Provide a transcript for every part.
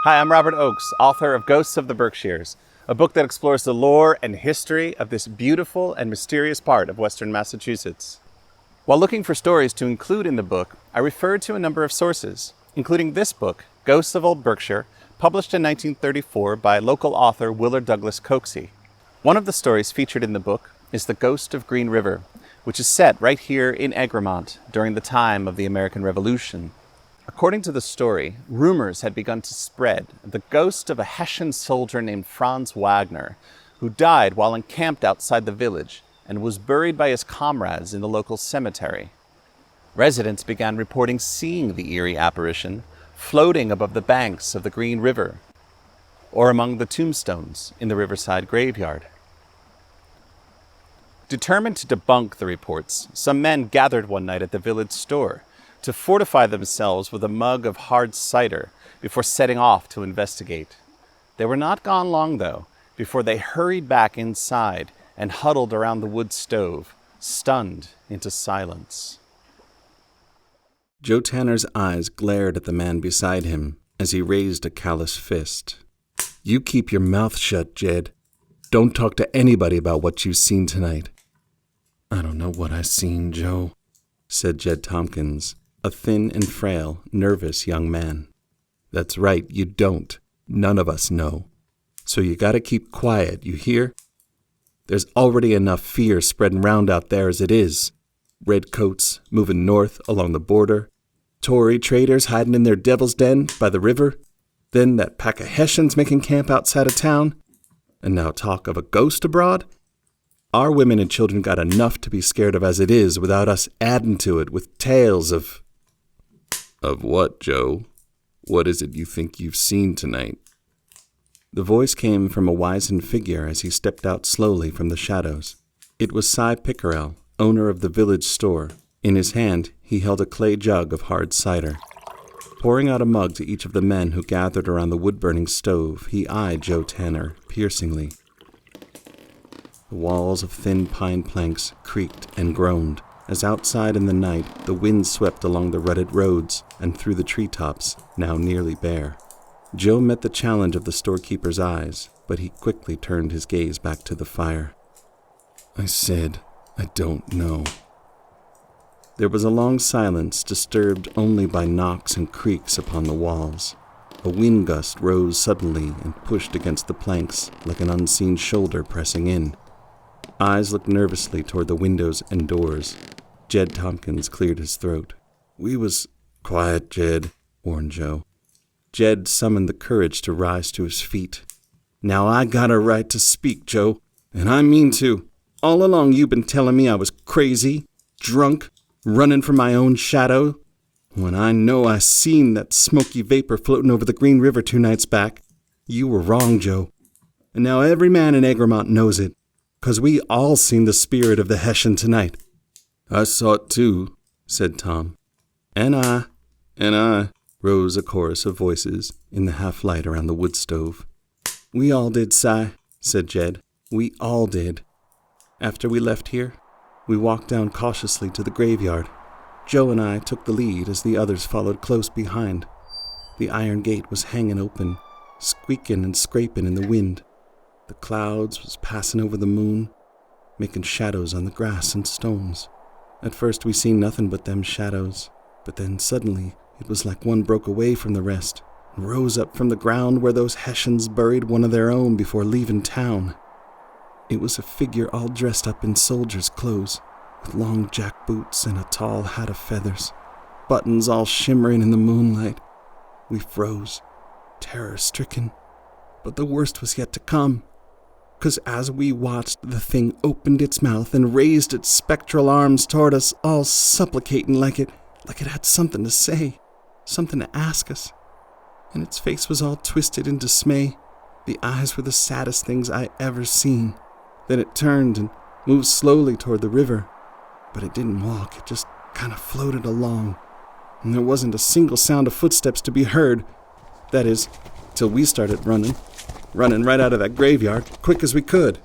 Hi, I'm Robert Oakes, author of Ghosts of the Berkshires, a book that explores the lore and history of this beautiful and mysterious part of Western Massachusetts. While looking for stories to include in the book, I referred to a number of sources, including this book, Ghosts of Old Berkshire, published in 1934 by local author Willard Coxey. One of the stories featured in the book is The Ghost of Green River, which is set right here in Egremont during the time of the American Revolution. According to the story, rumors had begun to spread of the ghost of a Hessian soldier named Franz Wagner, who died while encamped outside the village and was buried by his comrades in the local cemetery. Residents began reporting seeing the eerie apparition floating above the banks of the Green River or among the tombstones in the riverside graveyard. Determined to debunk the reports, some men gathered one night at the village store to fortify themselves with a mug of hard cider before setting off to investigate. They were not gone long, though, before they hurried back inside and huddled around the wood stove, stunned into silence. Joe Tanner's eyes glared at the man beside him as he raised a callous fist. "You keep your mouth shut, Jed. Don't talk to anybody about what you've seen tonight." "I don't know what I seen, Joe," said Jed Tompkins, a thin and frail, nervous young man. "That's right, you don't. None of us know. So you gotta keep quiet, you hear? There's already enough fear spreading round out there as it is. Redcoats moving north along the border, Tory traders hiding in their devil's den by the river, then that pack of Hessians making camp outside of town, and now talk of a ghost abroad. Our women and children got enough to be scared of as it is without us adding to it with tales of..." "Of what, Joe? What is it you think you've seen tonight?" The voice came from a wizened figure as he stepped out slowly from the shadows. It was Cy Pickerel, owner of the village store. In his hand, he held a clay jug of hard cider. Pouring out a mug to each of the men who gathered around the wood-burning stove, he eyed Joe Tanner piercingly. The walls of thin pine planks creaked and groaned as outside in the night the wind swept along the rutted roads and through the treetops, now nearly bare. Joe met the challenge of the storekeeper's eyes, but he quickly turned his gaze back to the fire. "I said, I don't know." There was a long silence, disturbed only by knocks and creaks upon the walls. A wind gust rose suddenly and pushed against the planks like an unseen shoulder pressing in. Eyes looked nervously toward the windows and doors. Jed Tompkins cleared his throat. "We was..." "Quiet, Jed," warned Joe. Jed summoned the courage to rise to his feet. "Now I got a right to speak, Joe, and I mean to. All along you've been telling me I was crazy, drunk, running from my own shadow. When I know I seen that smoky vapor floating over the Green River 2 nights back, you were wrong, Joe. And now every man in Egremont knows it, 'cause we all seen the spirit of the Hessian tonight." "I saw it too," said Tom. And I, rose a chorus of voices in the half-light around the wood stove. "We all did, Cy," said Jed. "We all did. After we left here, we walked down cautiously to the graveyard. Joe and I took the lead as the others followed close behind. The iron gate was hanging open, squeaking and scraping in the wind. The clouds was passing over the moon, making shadows on the grass and stones. At first we seen nothing but them shadows, but then suddenly it was like one broke away from the rest and rose up from the ground where those Hessians buried one of their own before leaving town. It was a figure all dressed up in soldier's clothes, with long jack boots and a tall hat of feathers, buttons all shimmering in the moonlight. We froze, terror-stricken, but the worst was yet to come. 'Cause as we watched, the thing opened its mouth and raised its spectral arms toward us, all supplicating like it had something to say, something to ask us. And its face was all twisted in dismay. The eyes were the saddest things I ever seen. Then it turned and moved slowly toward the river. But it didn't walk, it just kind of floated along. And there wasn't a single sound of footsteps to be heard. That is, till we started running right out of that graveyard, quick as we could.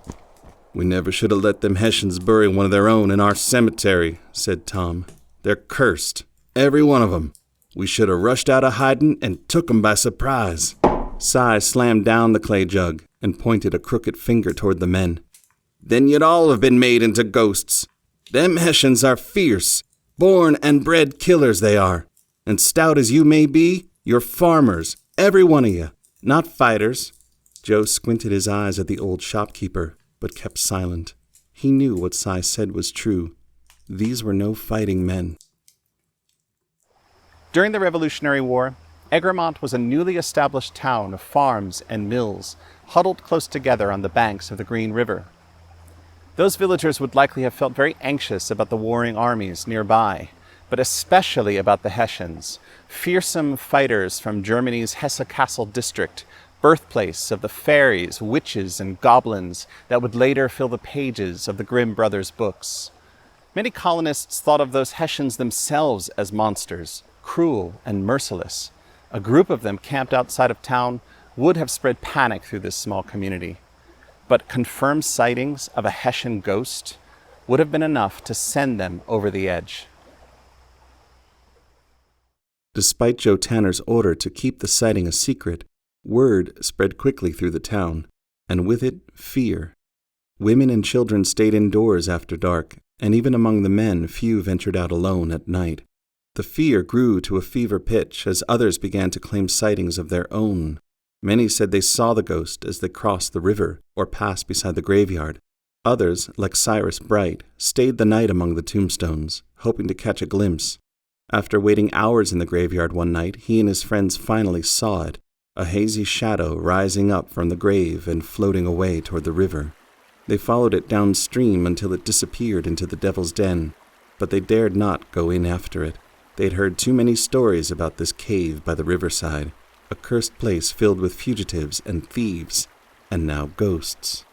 "We never should have let them Hessians bury one of their own in our cemetery," said Tom. "They're cursed, every one of them. We should have rushed out of hiding and took 'em by surprise." Cy slammed down the clay jug and pointed a crooked finger toward the men. "Then you'd all have been made into ghosts. Them Hessians are fierce, born and bred killers they are. And stout as you may be, you're farmers, every one of you, not fighters." Joe squinted his eyes at the old shopkeeper, but kept silent. He knew what Cy said was true. These were no fighting men. During the Revolutionary War, Egremont was a newly established town of farms and mills, huddled close together on the banks of the Green River. Those villagers would likely have felt very anxious about the warring armies nearby, but especially about the Hessians, fearsome fighters from Germany's Hesse-Kassel district, birthplace of the fairies, witches, and goblins that would later fill the pages of the Grimm brothers' books. Many colonists thought of those Hessians themselves as monsters, cruel and merciless. A group of them camped outside of town would have spread panic through this small community. But confirmed sightings of a Hessian ghost would have been enough to send them over the edge. Despite Joe Tanner's order to keep the sighting a secret, word spread quickly through the town, and with it, fear. Women and children stayed indoors after dark, and even among the men, few ventured out alone at night. The fear grew to a fever pitch as others began to claim sightings of their own. Many said they saw the ghost as they crossed the river or passed beside the graveyard. Others, like Cyrus Bright, stayed the night among the tombstones, hoping to catch a glimpse. After waiting hours in the graveyard one night, he and his friends finally saw it, a hazy shadow rising up from the grave and floating away toward the river. They followed it downstream until it disappeared into the Devil's Den, but they dared not go in after it. They'd heard too many stories about this cave by the riverside, a cursed place filled with fugitives and thieves, and now ghosts.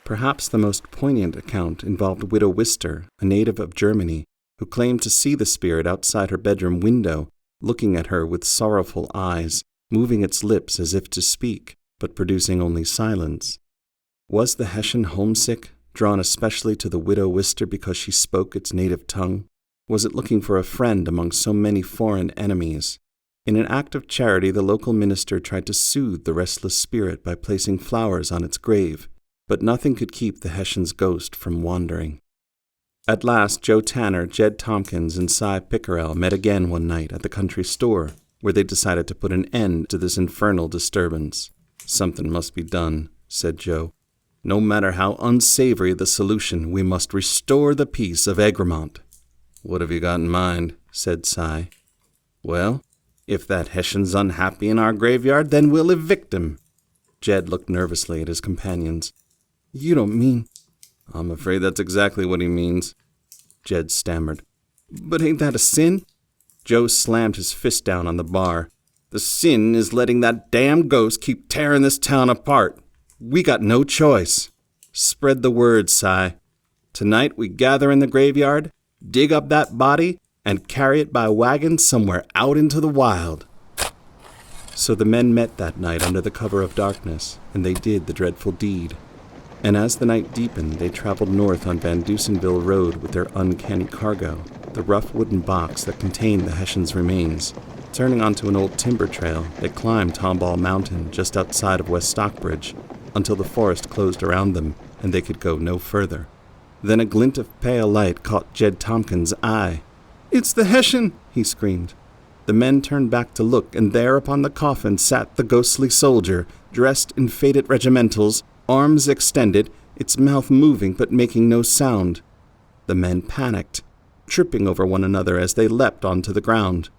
Perhaps the most poignant account involved Widow Wister, a native of Germany, who claimed to see the spirit outside her bedroom window, looking at her with sorrowful eyes, moving its lips as if to speak, but producing only silence. Was the Hessian homesick, drawn especially to the Widow Wister because she spoke its native tongue? Was it looking for a friend among so many foreign enemies? In an act of charity, the local minister tried to soothe the restless spirit by placing flowers on its grave, but nothing could keep the Hessian's ghost from wandering. At last, Joe Tanner, Jed Tompkins, and Cy Pickerel met again one night at the country store, where they decided to put an end to this infernal disturbance. "Something must be done," said Joe. "No matter how unsavory the solution, we must restore the peace of Egremont." "What have you got in mind?" said Cy. "Well, if that Hessian's unhappy in our graveyard, then we'll evict him." Jed looked nervously at his companions. "You don't mean—" "I'm afraid that's exactly what he means," Jed stammered. "But ain't that a sin?" Joe slammed his fist down on the bar. "The sin is letting that damn ghost keep tearing this town apart. We got no choice. Spread the word, Cy. Tonight we gather in the graveyard, dig up that body, and carry it by wagon somewhere out into the wild." So the men met that night under the cover of darkness, and they did the dreadful deed. And as the night deepened, they traveled north on Van Dusenville Road with their uncanny cargo, the rough wooden box that contained the Hessian's remains. Turning onto an old timber trail, they climbed Tomball Mountain just outside of West Stockbridge, until the forest closed around them, and they could go no further. Then a glint of pale light caught Jed Tompkins' eye. "It's the Hessian!" he screamed. The men turned back to look, and there upon the coffin sat the ghostly soldier, dressed in faded regimentals, arms extended, its mouth moving but making no sound. The men panicked, tripping over one another as they leapt onto the ground.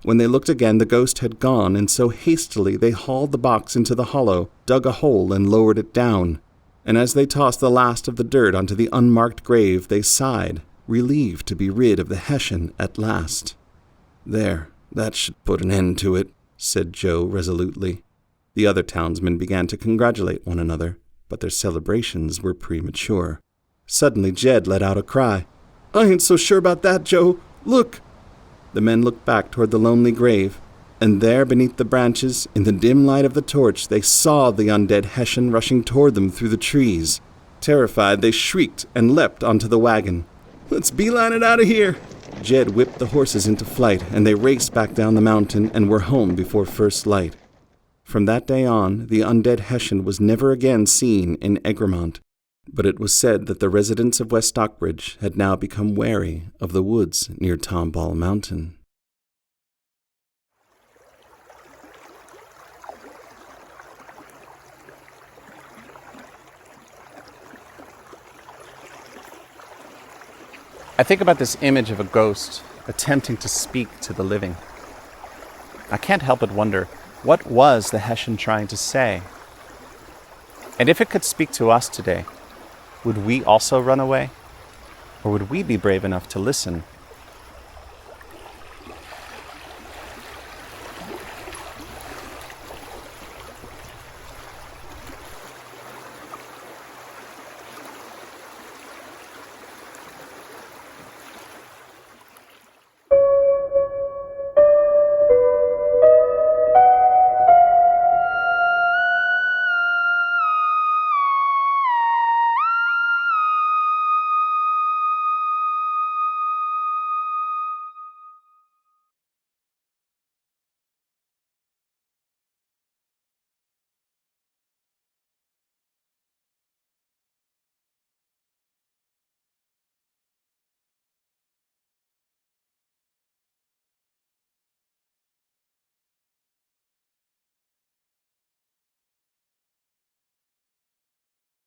When they looked again, the ghost had gone, and so hastily they hauled the box into the hollow, dug a hole, and lowered it down. And as they tossed the last of the dirt onto the unmarked grave, they sighed, relieved to be rid of the Hessian at last. "There, that should put an end to it," said Joe resolutely. The other townsmen began to congratulate one another, but their celebrations were premature. Suddenly Jed let out a cry. "I ain't so sure about that, Joe. Look!" The men looked back toward the lonely grave, and there beneath the branches, in the dim light of the torch, they saw the undead Hessian rushing toward them through the trees. Terrified, they shrieked and leapt onto the wagon. "Let's beeline it out of here!" Jed whipped the horses into flight, and they raced back down the mountain and were home before first light. From that day on, the undead hessian was never again seen in Egremont, but it was said that the residents of West Stockbridge had now become wary of the woods near Tomball Mountain. I think about this image of a ghost attempting to speak to the living. I can't help but wonder, what was the hessian trying to say? And if it could speak to us today, would we also run away? Or would we be brave enough to listen